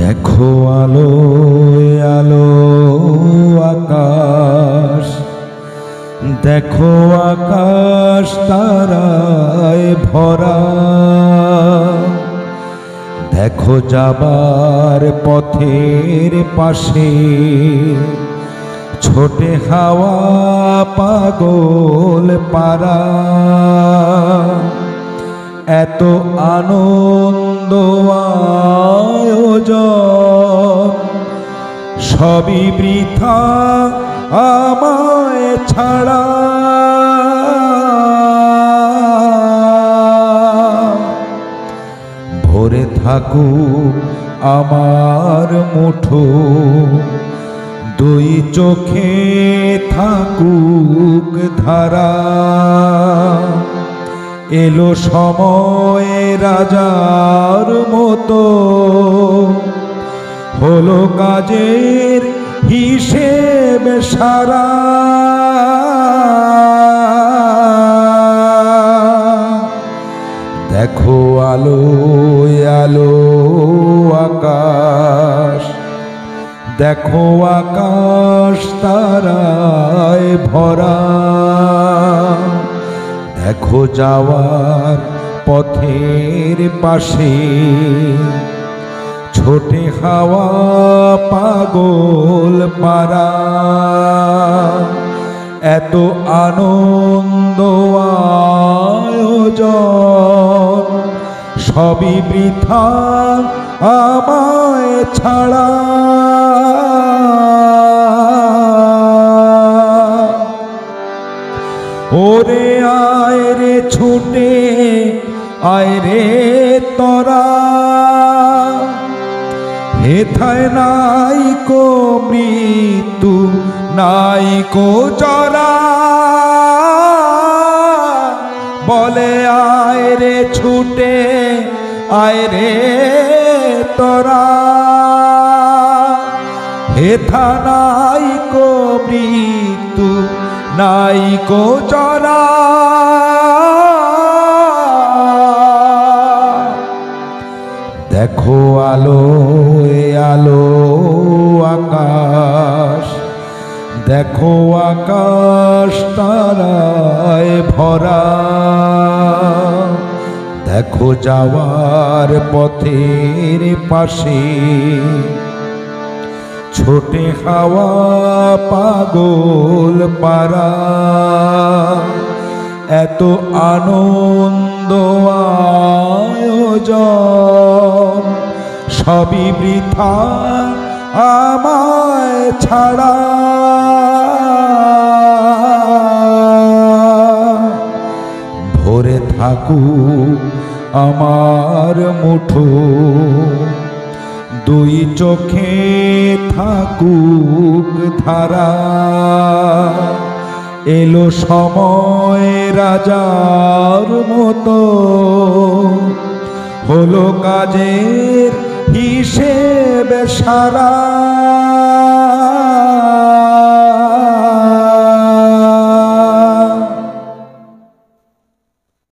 দেখো আলো আলো আকাশ, দেখো আকাশ তারায় ভরা। দেখো যাবার পথের পাশে ছোটে হাওয়া পাগল পারা। এত আনন্দ আয়োজন সবই বৃথা আমায় ছাড়া। ভরে থাকুক আমার মুঠো, দুই চোখে থাকুক ধারা। এলো সময় রাজার মতো, হলো কাজের হিসেব সারা। দেখো আলো আলো আকাশ, দেখো আকাশ তারায় ভরা। দেখো যাওয়ার পথের পাশে ছোটে হাওয়া পাগল পারা। এত আনন্দ আয়োজন সবই বৃথা আমায় ছাড়া। ওরে আয় রে ছুটে আয় রে তোরা, হেথায় নাই কো মৃত্যু নাই কো জরা। বলে আয় রে ছুটে আয় রে তোরা, হেথা নাই কো মৃত্যু নাই কো জরা। দেখো আলো আলো আকাশ, দেখো আকাশ তারায় ভরা। দেখো যাওয়ার পথের পাশে ছোটে হাওয়া পাগল পারা। এত আনন্দ আয়োজন সবই বৃথা আমায় ছাড়া। ভরে থাকুক আমার মুঠো, দুই চোখে থাকুক ধারা। এলো সময় রাজার মতো, হলো কাজের হিসেব সারা।